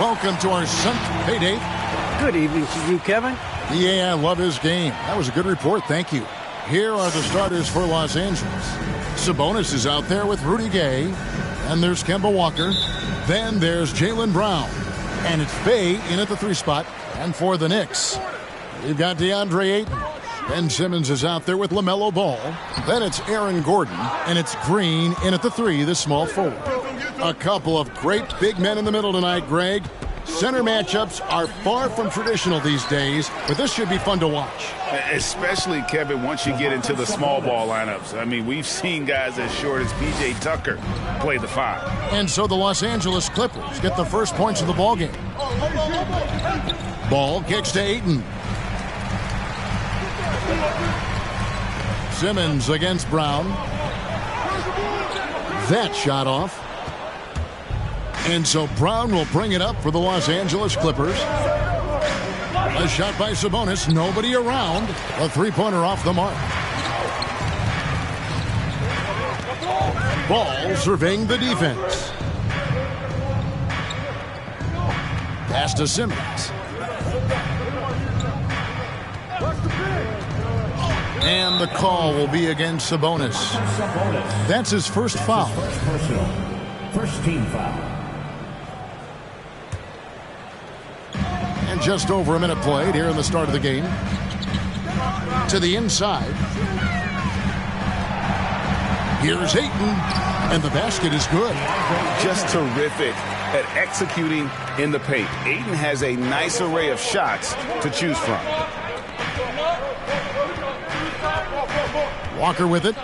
welcome to our 7th payday. Good evening to you, Kevin. Yeah, I love his game. That was a good report, thank you. Here are the starters for Los Angeles. Sabonis is out there with Rudy Gay. And there's Kemba Walker. Then there's Jaylen Brown. And it's Bey in at the 3 spot. And for the Knicks, we've got DeAndre Ayton. Ben Simmons is out there with LaMelo Ball. Then it's Aaron Gordon. And it's Green in at the 3, the small forward. A couple of great big men in the middle tonight, Greg. Center matchups are far from traditional these days, but this should be fun to watch. Especially, Kevin, once you get into the small ball lineups. I mean, we've seen guys as short as P.J. Tucker play the 5. And so the Los Angeles Clippers get the first points of the ball game. Ball kicks to Ayton. Simmons against Brown. That shot off. And so Brown will bring it up for the Los Angeles Clippers. A shot by Sabonis. Nobody around. A 3-pointer off the mark. Ball surveying the defense. Pass to Simmons. And the call will be against Sabonis. That's his first foul. First team foul. And just over a minute played here in the start of the game. To the inside. Here's Ayton. And the basket is good. Just terrific at executing in the paint. Ayton has a nice array of shots to choose from. Walker with it.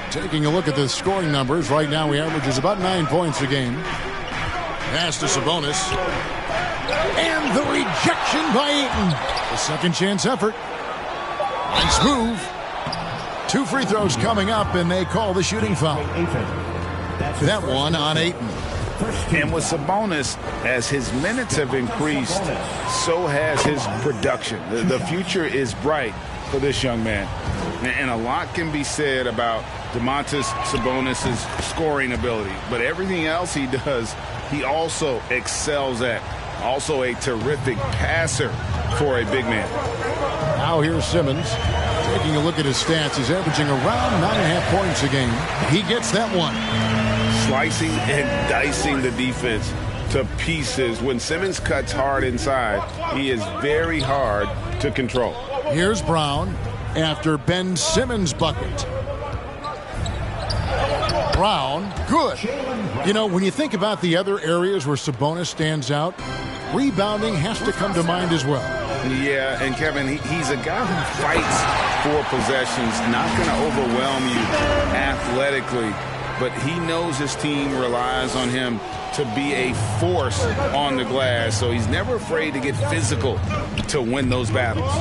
Taking a look at the scoring numbers. Right now he averages about 9 points a game. Pass to Sabonis. And the rejection by Ayton. A second chance effort. Nice move. 2 free throws coming up, and they call the shooting foul. That one on Ayton. And with Sabonis, as his minutes have increased, so has his production. The future is bright for this young man. And a lot can be said about Domantas Sabonis' scoring ability. But everything else he does, he also excels at. Also a terrific passer for a big man. Now here's Simmons. Taking a look at his stats, he's averaging around 9.5 points a game. He gets that one. Slicing and dicing the defense to pieces. When Simmons cuts hard inside, he is very hard to control. Here's Brown after Ben Simmons' bucket. Brown, good. You know, when you think about the other areas where Sabonis stands out, rebounding has to come to mind as well. Yeah, and Kevin, he's a guy who fights for possessions, not going to overwhelm you athletically, but he knows his team relies on him to be a force on the glass, so he's never afraid to get physical to win those battles.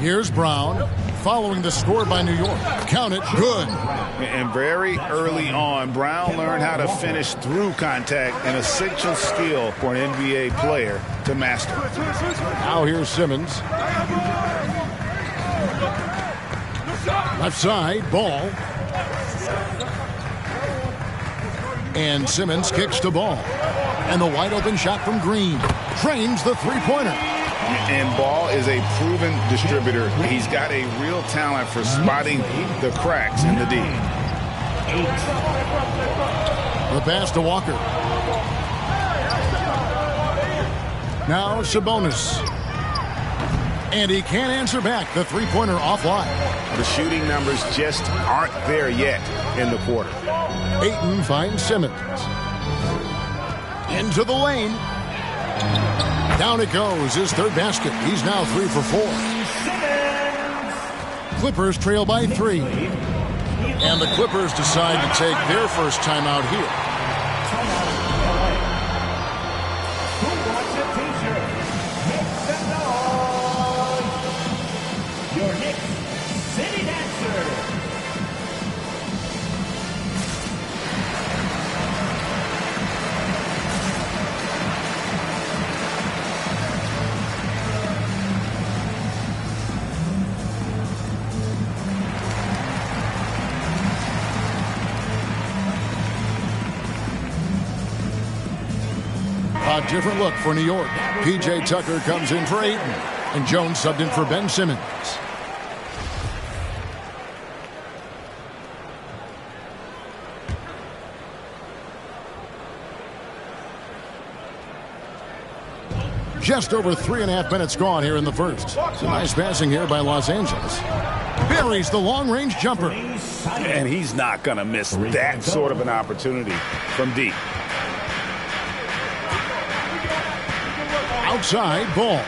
Here's Brown following the score by New York. Count it, good. And very early on, Brown learned how to finish through contact, an essential skill for an NBA player to master. Now here's Simmons. Left side, Ball. And Simmons kicks to Ball. And the wide open shot from Green. Frames the 3-pointer. And Ball is a proven distributor. He's got a real talent for spotting the cracks in the D. The pass to Walker. Now Sabonis. And he can't answer back. The 3-pointer offline. The shooting numbers just aren't there yet in the quarter. Ayton finds Simmons. Into the lane. Down it goes, his 3rd basket. He's now 3 for 4. Clippers trail by 3. And the Clippers decide to take their first timeout here. A different look for New York. P.J. Tucker comes in for Ayton, and Jones subbed in for Ben Simmons. Just over 3.5 minutes gone here in the first. Some nice passing here by Los Angeles. Buries the long-range jumper. And he's not going to miss that sort of an opportunity from deep. Outside, Ball.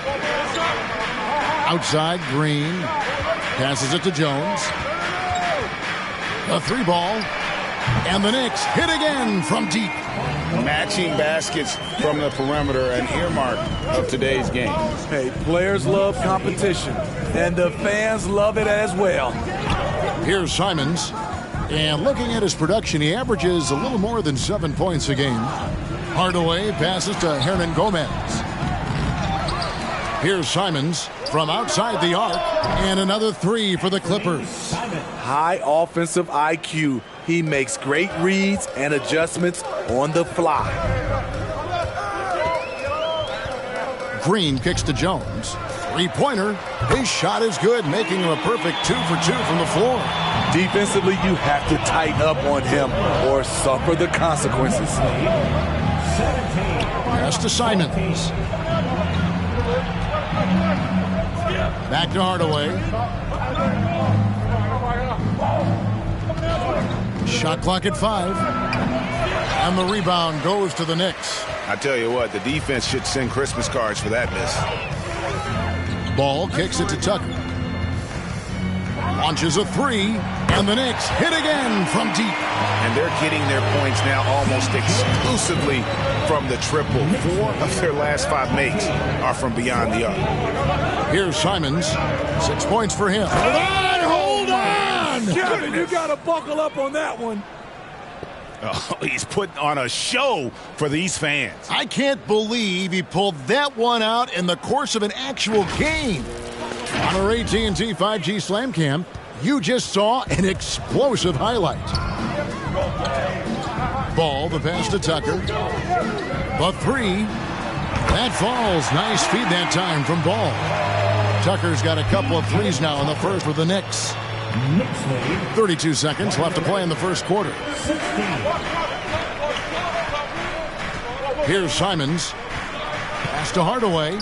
Outside, Green. Passes it to Jones. A 3-ball. And the Knicks hit again from deep. Matching baskets from the perimeter, an earmark of today's game. Hey, players love competition, and the fans love it as well. Here's Simons. And looking at his production, he averages a little more than 7 points a game. Hardaway passes to Hernan Gomez. Here's Simons from outside the arc, and another 3 for the Clippers. High offensive IQ. He makes great reads and adjustments on the fly. Green kicks to Jones. 3-pointer. His shot is good, making him a perfect 2 for 2 from the floor. Defensively, you have to tighten up on him or suffer the consequences. Pass to Simons. Back to Hardaway. Shot clock at 5. And the rebound goes to the Knicks. I tell you what, the defense should send Christmas cards for that miss. Ball kicks it to Tucker. Launches a 3. And the Knicks hit again from deep. And they're getting their points now almost exclusively from the triple. 4 of their last 5 makes are from beyond the arc. Here's Simons. 6 points for him. Hold on! Kevin, you got to buckle up on that one. Oh, he's putting on a show for these fans. I can't believe he pulled that one out in the course of an actual game. On our AT&T 5G Slam Cam, you just saw an explosive highlight. Ball, the pass to Tucker. The 3. That falls. Nice feed that time from Ball. Tucker's got a couple of 3s now in the first with the Knicks. 32 seconds left to play in the first quarter. Here's Simons. Pass to Hardaway.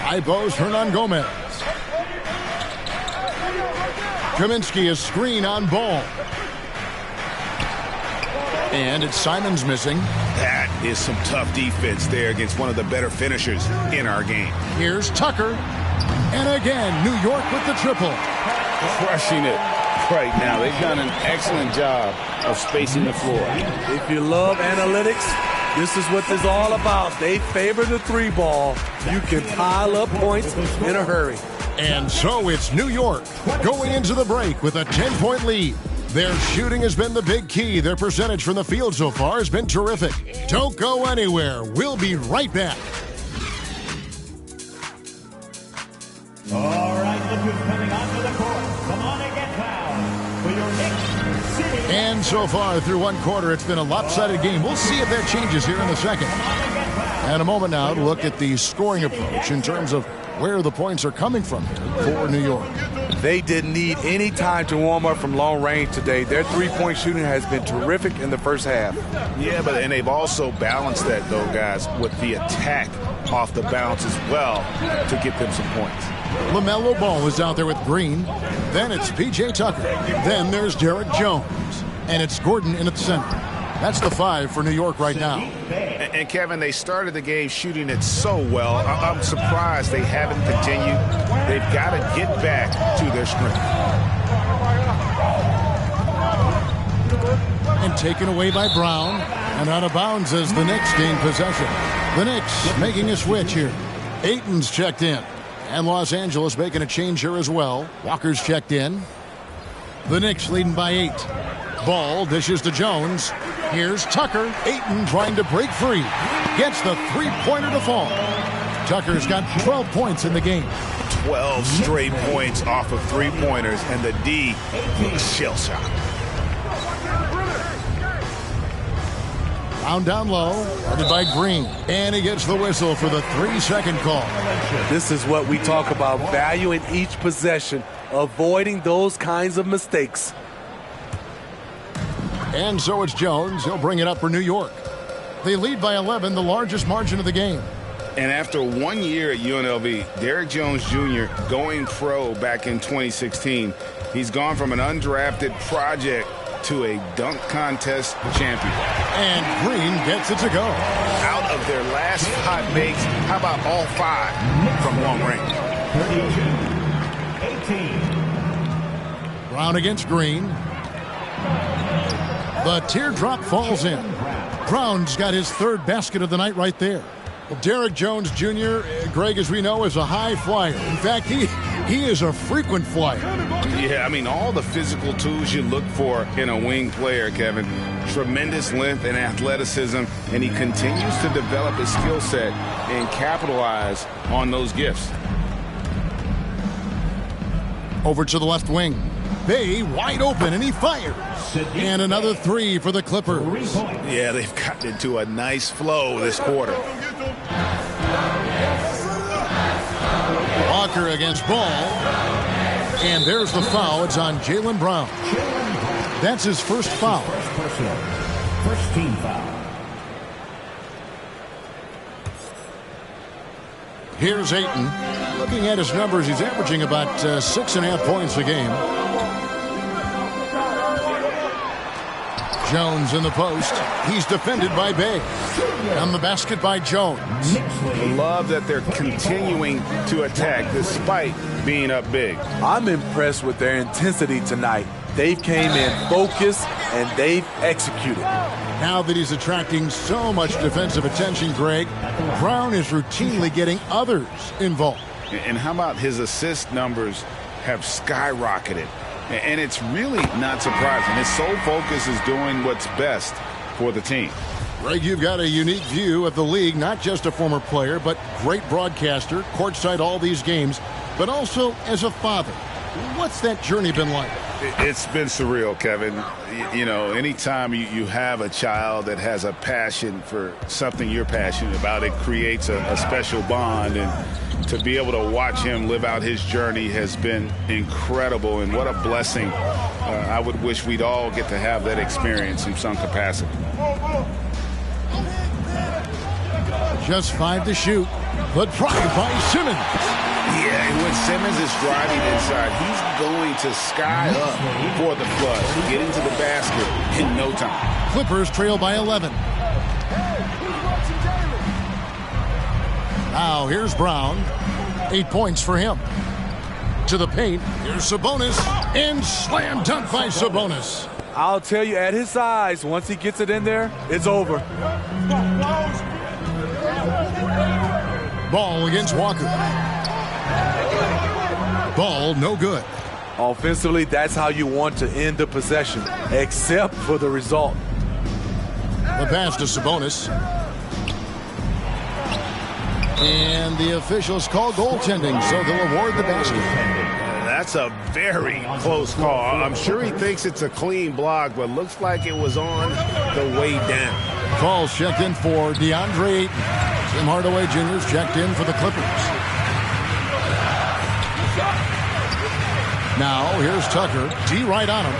High post, Hernan Gomez. Kaminsky is screen on Ball. And it's Simons missing. That is some tough defense there against one of the better finishers in our game. Here's Tucker. And again, New York with the triple. Crushing it right now. They've done an excellent job of spacing the floor. If you love analytics, this is what this is all about. They favor the 3-ball. You can pile up points in a hurry. And so it's New York going into the break with a 10-point lead. Their shooting has been the big key. Their percentage from the field so far has been terrific. Don't go anywhere. We'll be right back. All right, look who's coming onto the court. Come on and get fouled for your Knicks City. And so far through one quarter, it's been a lopsided game. We'll see if that changes here in the second. And a moment now to look at the scoring approach in terms of where the points are coming from for New York. They didn't need any time to warm up from long range today. Their 3-point shooting has been terrific in the first half. Yeah, and they've also balanced that, though, guys, with the attack off the bounce as well to get them some points. LaMelo Ball is out there with Green. Then it's P.J. Tucker. Then there's Derek Jones. And it's Gordon in at the center. That's the 5 for New York right now. And Kevin, they started the game shooting it so well. I'm surprised they haven't continued. They've got to get back to their strength. And taken away by Brown. And out of bounds as the Knicks gain possession. The Knicks making a switch here. Ayton's checked in. And Los Angeles making a change here as well. Walker's checked in. The Knicks leading by 8. Ball dishes to Jones. Here's Tucker. Ayton trying to break free. Gets the 3-pointer to fall. Tucker's got 12 points in the game. 12 straight points off of 3-pointers, and the D looks shell-shocked. Brown down low, guarded by Green. And he gets the whistle for the 3-second call. This is what we talk about, valuing each possession, avoiding those kinds of mistakes. And so it's Jones. He'll bring it up for New York. They lead by 11, the largest margin of the game. And after 1 year at UNLV, Derrick Jones Jr. going pro back in 2016, he's gone from an undrafted project to a dunk contest champion. And Green gets it to go. Out of their last 5 makes, how about all 5 from long range? 32-18. Brown against Green. The teardrop falls in. Brown's got his 3rd basket of the night right there. Well, Derrick Jones Jr., Greg, as we know, is a high flyer. In fact, he is a frequent flyer. Yeah, I mean, all the physical tools you look for in a wing player, Kevin. Tremendous length and athleticism, and he continues to develop his skill set and capitalize on those gifts. Over to the left wing. Bay wide open, and he fires. And another 3 for the Clippers. Yeah, they've gotten into a nice flow this quarter. Walker against Ball. And there's the foul. It's on Jaylen Brown. That's his first foul. First team foul. Here's Ayton. Looking at his numbers, he's averaging about 6.5 points a game. Jones in the post. He's defended by Bay. On the basket by Jones. I love that they're continuing to attack despite being up big. I'm impressed with their intensity tonight. They've came in focused and they've executed. Now that he's attracting so much defensive attention, Greg, Brown is routinely getting others involved. And how about his assist numbers have skyrocketed? And it's really not surprising. His sole focus is doing what's best for the team. Greg, you've got a unique view of the league, not just a former player, but great broadcaster, courtside all these games, but also as a father. What's that journey been like? It's been surreal, Kevin. You know, anytime you have a child that has a passion for something you're passionate about, it creates a special bond. And to be able to watch him live out his journey has been incredible. And what a blessing. I would wish we'd all get to have that experience in some capacity. Just 5 to shoot, but pried by Simmons. Yeah, and when Simmons is driving inside, he's going to sky up for the flood, get into the basket in no time. Clippers trail by 11. Now here's Brown. 8 points for him. To the paint. Here's Sabonis. And slam dunk by Sabonis. I'll tell you, at his size, once he gets it in there, it's over. Ball against Walker. Ball no good. Offensively, that's how you want to end the possession, except for the result. The pass to Sabonis. And the officials call goaltending, so they'll award the basket. That's a very close call. I'm sure he thinks it's a clean block, but looks like it was on the way down. Calls checked in for DeAndre Ayton. Tim Hardaway Jr. is checked in for the Clippers. Now, here's Tucker. D right on him.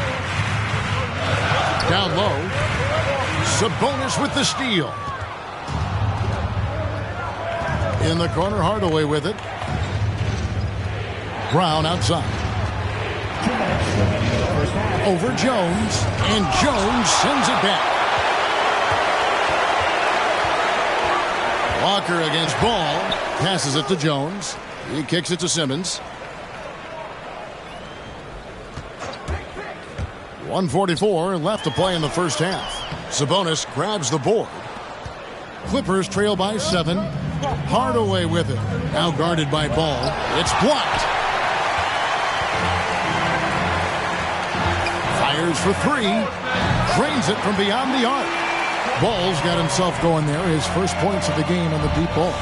Down low. Sabonis with the steal. In the corner, Hardaway with it. Brown outside. Over Jones. And Jones sends it back. Walker against Ball. Passes it to Jones. He kicks it to Simmons. 1:44 left to play in the first half. Sabonis grabs the board. Clippers trail by 7. Hardaway with it. Now guarded by Ball. It's blocked. Fires for 3. Drains it from beyond the arc. Ball's got himself going there. His first points of the game on the deep ball.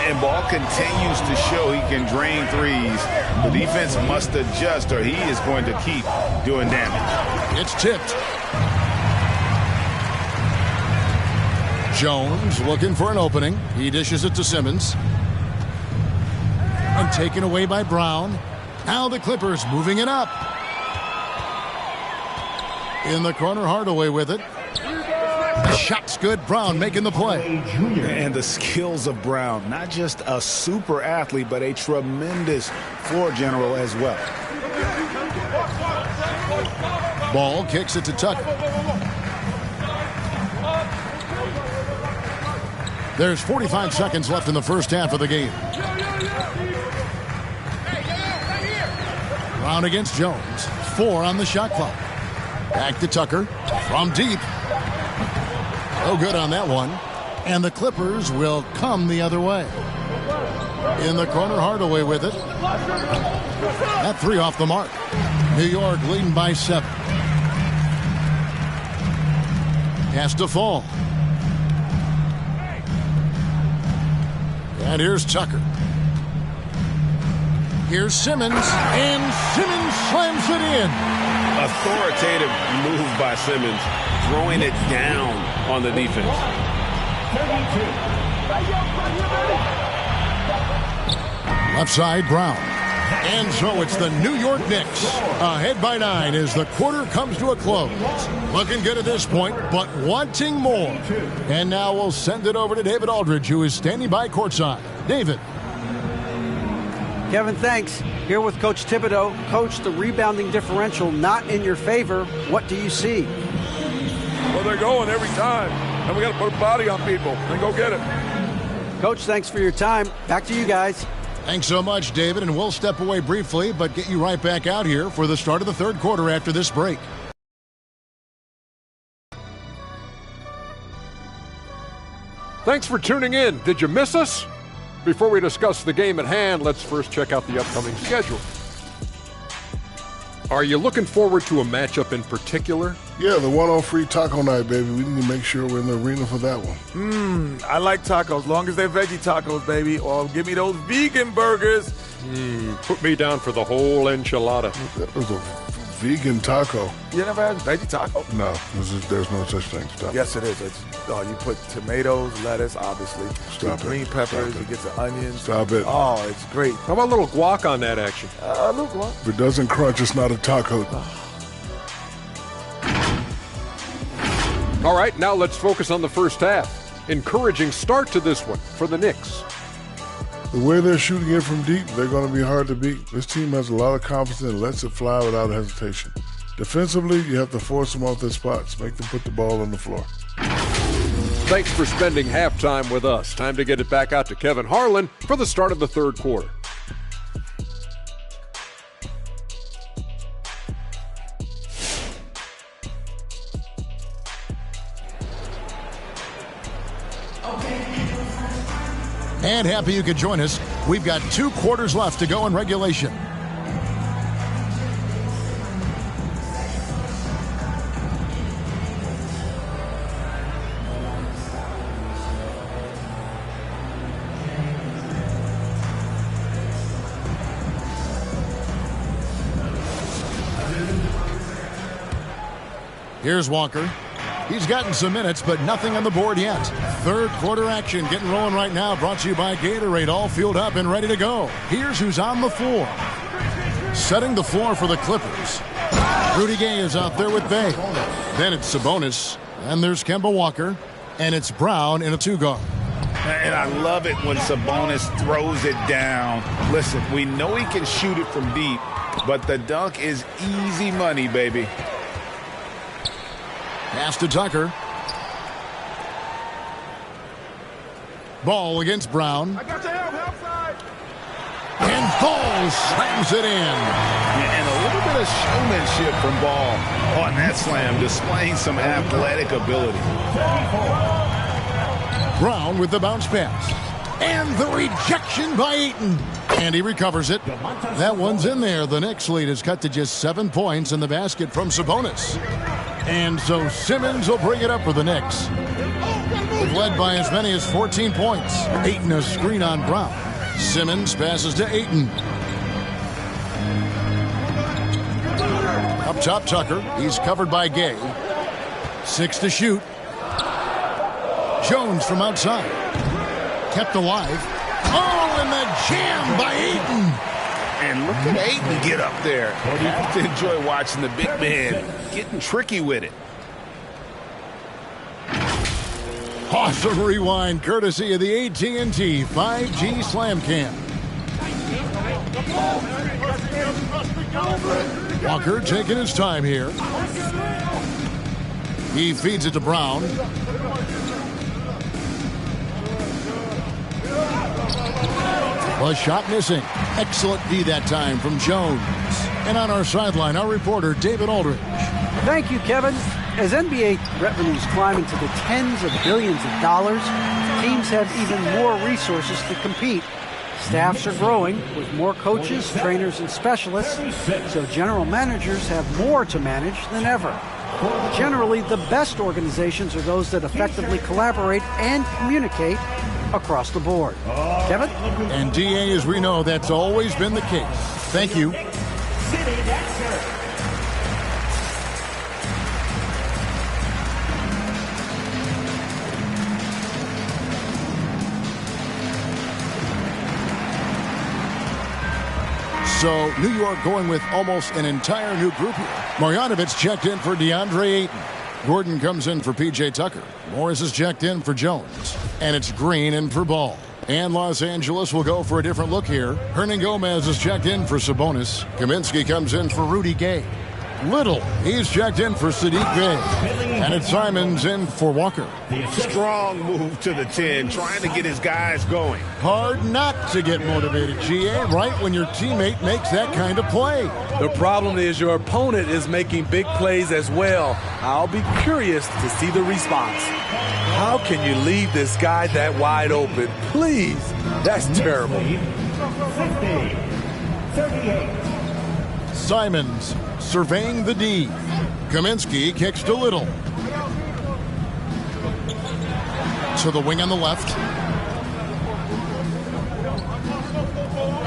And Ball continues to show he can drain threes. The defense must adjust or he is going to keep doing damage. It's tipped. Jones looking for an opening. He dishes it to Simmons. And taken away by Brown. Now the Clippers moving it up. In the corner, Hardaway with it. The shot's good. Brown making the play. And the skills of Brown. Not just a super athlete, but a tremendous floor general as well. Ball kicks it to Tucker. There's 45 seconds left in the first half of the game. Brown against Jones. 4 on the shot clock. Back to Tucker from deep. No good on that one. And the Clippers will come the other way. In the corner, Hardaway with it. That 3 off the mark. New York leading by 7. Has to fall. And here's Tucker. Here's Simmons, and Simmons slams it in. Authoritative move by Simmons, throwing it down on the defense. Left side, Brown. And so it's the New York Knicks ahead by 9 as the quarter comes to a close. Looking good at this point, but wanting more. And now we'll send it over to David Aldridge, who is standing by courtside. David. Kevin, thanks. Here with Coach Thibodeau. Coach, the rebounding differential not in your favor. What do you see? Well, they're going every time. And we got to put a body on people and go get it. Coach, thanks for your time. Back to you guys. Thanks so much, David, and we'll step away briefly, but get you right back out here for the start of the third quarter after this break. Thanks for tuning in. Did you miss us? Before we discuss the game at hand, let's first check out the upcoming schedule. Are you looking forward to a matchup in particular? Yeah, the one on free taco night, baby. We need to make sure we're in the arena for that one. I like tacos, long as they're veggie tacos, baby. Or give me those vegan burgers. Put me down for the whole enchilada. That was a vegan taco. You never had veggie taco? No, there's no such thing. Stop. Yes, it is. You put tomatoes, lettuce, obviously. Stop it. Green peppers, Stop you get the onions. Stop it. Oh, it's great. How about a little guac on that action? A little guac. If it doesn't crunch, it's not a taco. All right, now let's focus on the first half. Encouraging start to this one for the Knicks. The way they're shooting it from deep, they're going to be hard to beat. This team has a lot of confidence and lets it fly without hesitation. Defensively, you have to force them off their spots, make them put the ball on the floor. Thanks for spending halftime with us. Time to get it back out to Kevin Harlan for the start of the third quarter. And happy you could join us. We've got 2 quarters left to go in regulation. Here's Walker. He's gotten some minutes, but nothing on the board yet. Third quarter action getting rolling right now. Brought to you by Gatorade. All fueled up and ready to go. Here's who's on the floor. Setting the floor for the Clippers. Rudy Gay is out there with Bay. Then it's Sabonis. And there's Kemba Walker. And it's Brown in a 2-guard. And I love it when Sabonis throws it down. Listen, we know he can shoot it from deep, but the dunk is easy money, baby. Pass to Tucker. Ball against Brown. And Ball slams it in. And a little bit of showmanship from Ball on that slam, displaying some athletic ability. Brown with the bounce pass. And the rejection by Ayton. And he recovers it. That one's in there. The Knicks lead is cut to just 7 points in the basket from Sabonis. And so Simmons will bring it up for the Knicks. They've led by as many as 14 points. Ayton a screen on Brown. Simmons passes to Ayton. Up top, Tucker. He's covered by Gay. 6 to shoot. Jones from outside. Kept alive. Oh, and the jam by Ayton. And look at Ayton get up there. I have to enjoy watching the big man getting tricky with it. Awesome rewind courtesy of the AT&T 5G Slam Cam. Walker taking his time here. He feeds it to Brown. A shot missing. Excellent D that time from Jones. And on our sideline, our reporter, David Aldridge. Thank you, Kevin. As NBA revenues climb into the tens of billions of dollars, teams have even more resources to compete. Staffs are growing with more coaches, trainers, and specialists, so general managers have more to manage than ever. Generally, the best organizations are those that effectively collaborate and communicate across the board. Kevin? And DA, as we know, that's always been the case. Thank you. So, New York going with almost an entire new group here. Marjanovic checked in for DeAndre Ayton. Gordon comes in for P.J. Tucker. Morris is checked in for Jones. And it's Green in for Ball. And Los Angeles will go for a different look here. Hernangomez is checked in for Sabonis. Kaminsky comes in for Rudy Gay. Little, he's checked in for Sadiq Bey. And it's Simons in for Walker. Strong move to the 10, trying to get his guys going. Hard not to get motivated, GA, right when your teammate makes that kind of play. The problem is your opponent is making big plays as well. I'll be curious to see the response. How can you leave this guy that wide open? Please. That's terrible. 50, 38. Simons surveying the D. Kaminsky kicks to Little. To the wing on the left.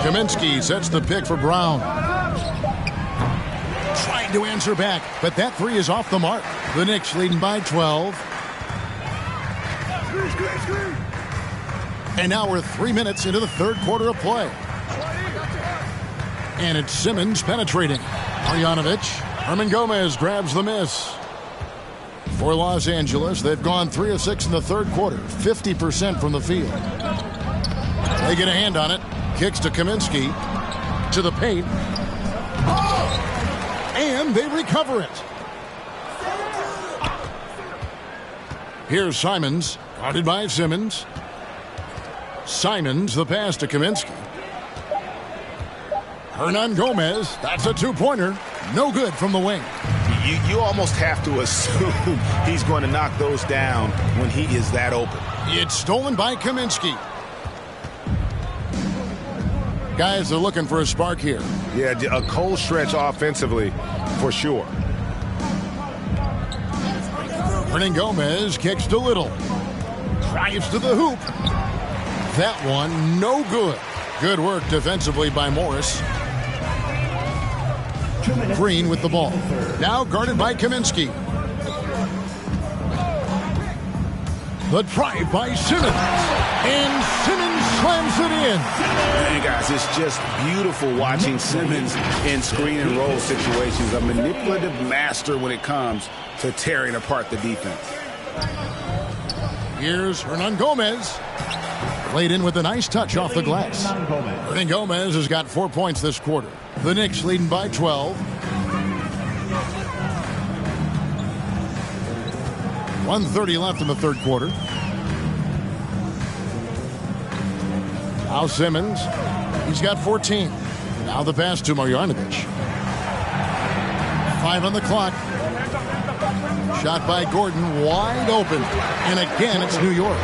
Kaminsky sets the pick for Brown. Trying to answer back, but that three is off the mark. The Knicks leading by 12. And now we're 3 minutes into the third quarter of play. And it's Simmons penetrating. Marjanovic. Hernangomez grabs the miss. For Los Angeles, they've gone 3 of 6 in the third quarter. 50% from the field. They get a hand on it. Kicks to Kaminsky. To the paint. And they recover it. Here's Simons. Guarded by Simmons. Simons, the pass to Kaminsky. Hernangomez, that's a two-pointer. No good from the wing. You almost have to assume he's going to knock those down when he is that open. It's stolen by Kaminsky. Guys are looking for a spark here. Yeah, a cold stretch offensively for sure. Hernangomez kicks to Little. Drives to the hoop. That one, no good. Good work defensively by Morris. Green with the ball. Now guarded by Kaminsky. The drive by Simmons. And Simmons slams it in. Man, guys, it's just beautiful watching Simmons in screen and roll situations. A manipulative master when it comes to tearing apart the defense. Here's Hernangomez. Played in with a nice touch off the glass. Hernangomez has got 4 points this quarter. The Knicks leading by 12. 1:30 left in the third quarter. Now Simmons. He's got 14. Now the pass to Marjanovic. 5 on the clock. Shot by Gordon, wide open. And again, it's New York.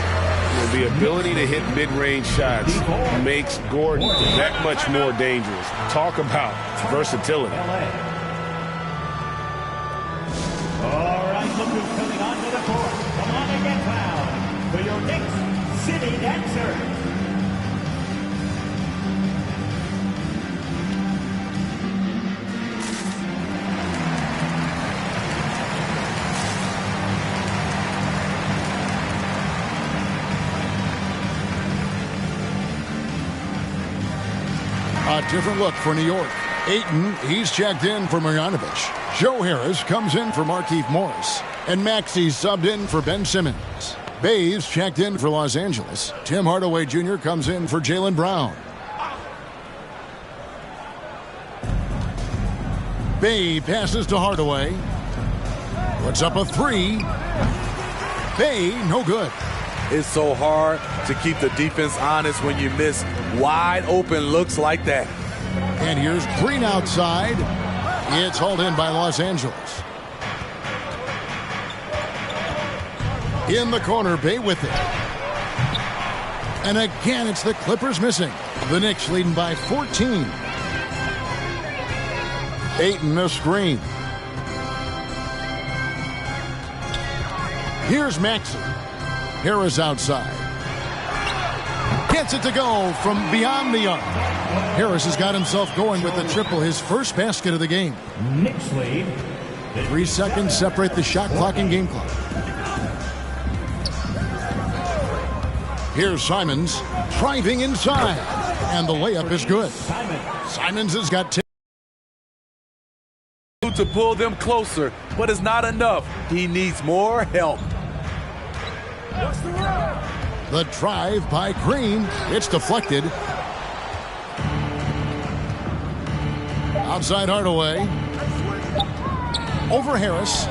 The ability to hit mid-range shots makes Gordon that much more dangerous. Talk about versatility. All right, look who's coming onto the court. Come on and get fouled for your Knicks City Dancer. A different look for New York. Ayton, he's checked in for Marjanovic. Joe Harris comes in for Markieff Morris. And Maxey subbed in for Ben Simmons. Badnewz checked in for Los Angeles. Tim Hardaway Jr. comes in for Jaylen Brown. Bay passes to Hardaway. Puts up a three. Bay, no good. It's so hard to keep the defense honest when you miss wide open looks like that. And here's Green outside. It's hauled in by Los Angeles. In the corner, Bay with it. And again, it's the Clippers missing. The Knicks leading by 14. Ayton, a screen. Here's Maxey. Harris outside. Gets it to go from beyond the arc. Harris has got himself going with the triple, his first basket of the game. 3 seconds separate the shot clock and game clock. Here's Simons driving inside. And the layup is good. Simons has got 10. To pull them closer, but it's not enough. He needs more help. The drive by Green. It's deflected. Outside Hardaway. Over Harris.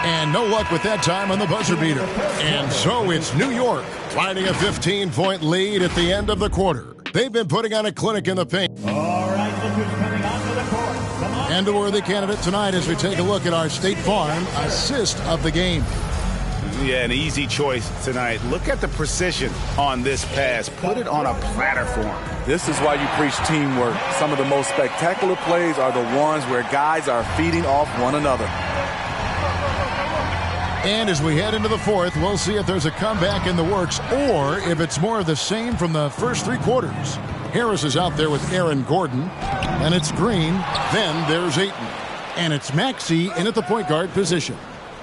And no luck with that time on the buzzer beater. And so it's New York riding a 15-point lead at the end of the quarter. They've been putting on a clinic in the paint. All right, look who's coming onto the court. Come on. And a worthy candidate tonight as we take a look at our State Farm assist of the game. Yeah, an easy choice tonight. Look at the precision on this pass. Put it on a platter for him. This is why you preach teamwork. Some of the most spectacular plays are the ones where guys are feeding off one another. And as we head into the fourth, we'll see if there's a comeback in the works or if it's more of the same from the first 3 quarters. Harris is out there with Aaron Gordon, and it's Green. Then there's Ayton, and it's Maxey in at the point guard position.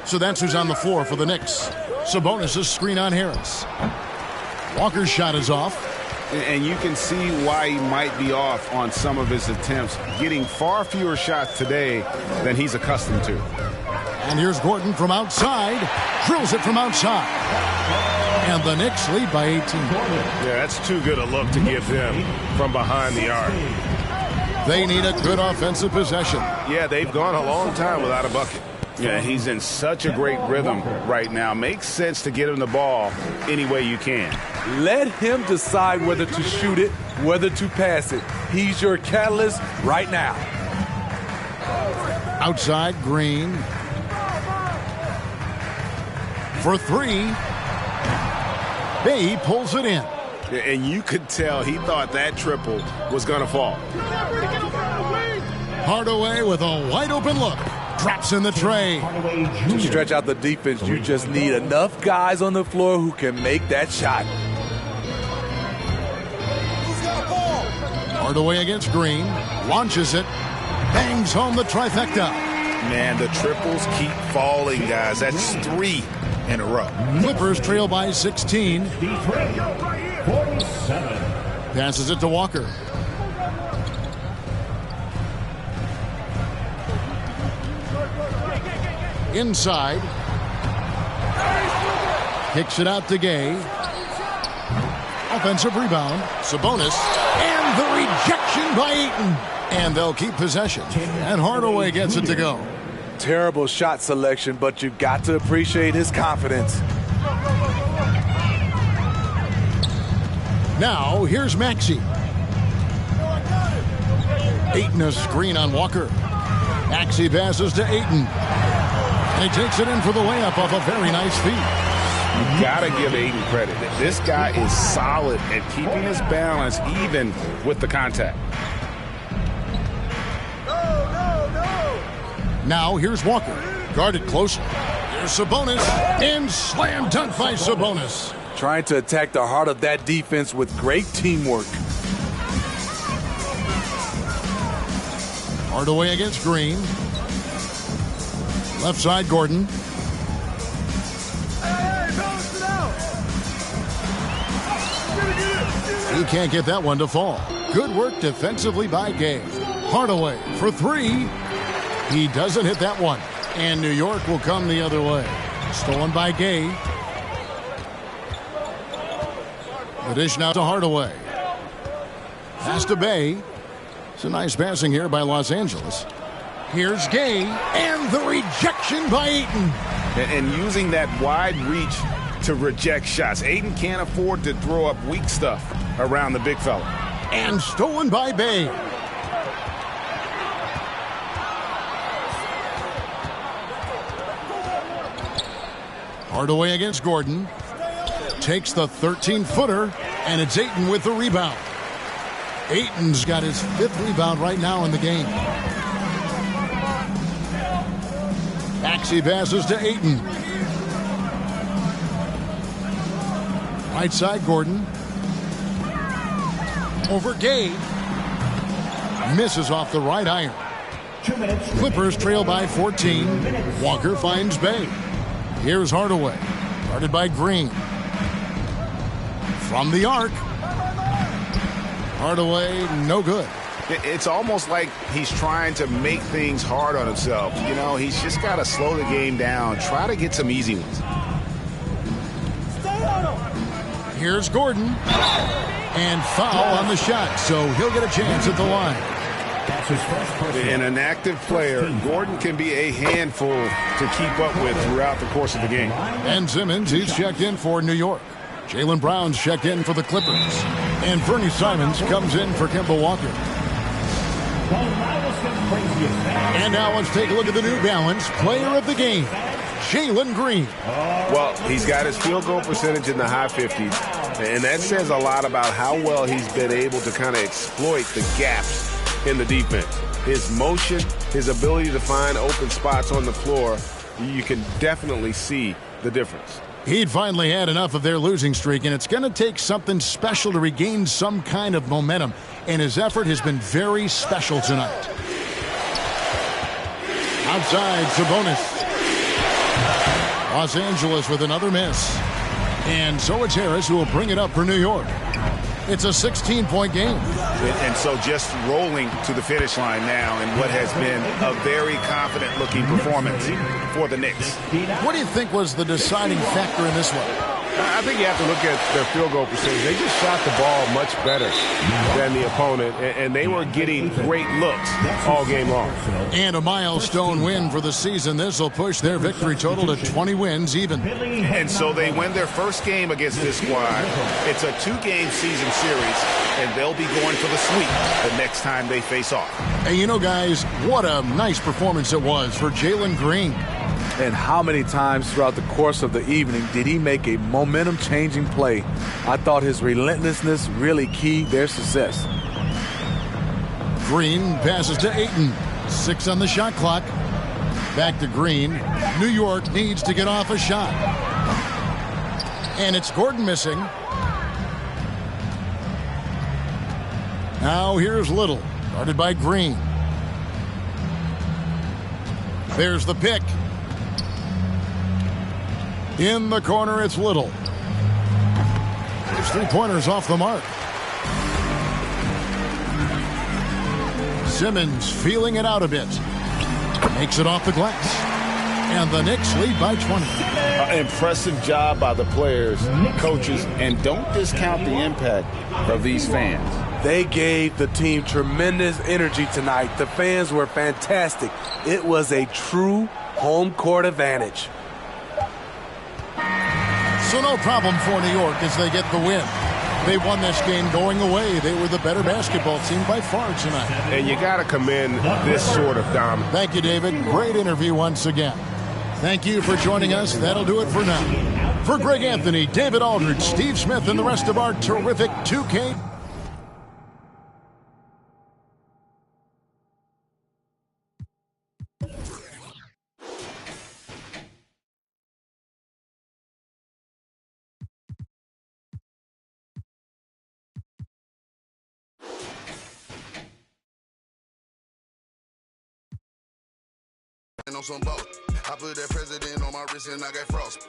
So that's who's on the floor for the Knicks. Sabonis' screen on Harris. Walker's shot is off. And you can see why he might be off on some of his attempts, getting far fewer shots today than he's accustomed to. And here's Gordon from outside. Drills it from outside. And the Knicks lead by 18. Yeah, that's too good a look to give them from behind the arc. They need a good offensive possession. Yeah, they've gone a long time without a bucket. Yeah, he's in such a great rhythm right now. Makes sense to get him the ball any way you can. Let him decide whether to shoot it, whether to pass it. He's your catalyst right now. Outside, Green. For 3. Bay pulls it in. And you could tell he thought that triple was going to fall. Hardaway with a wide open look. Drops in the tray. To stretch out the defense, you just need enough guys on the floor who can make that shot. Hardaway against Green. Launches it. Bangs home the trifecta. Man, the triples keep falling, guys. That's 3 in a row. Clippers trail by 16. 47. Passes it to Walker. Inside. Kicks it out to Gay. Offensive rebound. Sabonis. And the rejection by Ayton. And they'll keep possession. And Hardaway gets it to go. Terrible shot selection, but you've got to appreciate his confidence. Now, here's Maxey. Ayton a screen on Walker. Maxey passes to Ayton. And he takes it in for the layup off a very nice feed. You gotta give Ayton credit. This guy is solid at keeping his balance even with the contact. Now here's Walker. Guarded closely. There's Sabonis. And slam dunk by Sabonis. Trying to attack the heart of that defense with great teamwork. Hardaway against Green. Left side, Gordon. He can't get that one to fall. Good work defensively by Gay. Hardaway for three. He doesn't hit that one. And New York will come the other way. Stolen by Gay. The dish now to Hardaway. Pass to Bay. It's a nice passing here by Los Angeles. Here's Gay. And the rejection by Ayton. And using that wide reach to reject shots. Ayton can't afford to throw up weak stuff around the big fella. And stolen by Bay. Hardaway against Gordon. Takes the 13-footer, and it's Ayton with the rebound. Ayton's got his 5th rebound right now in the game. Maxey passes to Ayton. Right side, Gordon. Over Gay. Misses off the right iron. Clippers trail by 14. Walker finds Bay. Here's Hardaway. Guarded by Green. From the arc. Hardaway, no good. It's almost like he's trying to make things hard on himself. You know, he's just got to slow the game down. Try to get some easy ones. Here's Gordon. And foul on the shot, so he'll get a chance at the line. And an active player, Gordon can be a handful to keep up with throughout the course of the game. And Simmons, he's checked in for New York. Jaylen Brown's checked in for the Clippers. And Bernie Simons comes in for Kemba Walker. And now let's take a look at the New Balance player of the game, Jalen Green. Well, he's got his field goal percentage in the high 50s, and that says a lot about how well he's been able to kind of exploit the gaps in the defense. His motion, his ability to find open spots on the floor, you can definitely see the difference. He'd finally had enough of their losing streak, and it's going to take something special to regain some kind of momentum, and his effort has been very special tonight. Outside, Sabonis. Los Angeles with another miss. And so it's Harris who will bring it up for New York. It's a 16-point game. And so just rolling to the finish line now in what has been a very confident-looking performance for the Knicks. What do you think was the deciding factor in this one? I think you have to look at their field goal percentage. They just shot the ball much better than the opponent, and they were getting great looks all game long. And a milestone win for the season. This will push their victory total to 20 wins even. And so they win their first game against this squad. It's a 2-game season series, and they'll be going for the sweep the next time they face off. And you know, guys, what a nice performance it was for Jalen Green. And how many times throughout the course of the evening did he make a momentum-changing play? I thought his relentlessness really keyed their success. Green passes to Ayton. 6 on the shot clock. Back to Green. New York needs to get off a shot. And it's Gordon missing. Now here's Little. Guarded by Green. There's the pick. In the corner, it's Little. His 3-pointers off the mark. Simmons feeling it out a bit. Makes it off the glass. And the Knicks lead by 20. Impressive job by the players, coaches, and don't discount the impact of these fans. They gave the team tremendous energy tonight. The fans were fantastic. It was a true home court advantage. So no problem for New York as they get the win. They won this game going away. They were the better basketball team by far tonight. And you got to commend this sort of dominance. Thank you, David. Great interview once again. Thank you for joining us. That'll do it for now. For Greg Anthony, David Aldridge, Steve Smith, and the rest of our terrific 2K. On some boat. I put that president on my wrist and I got frost.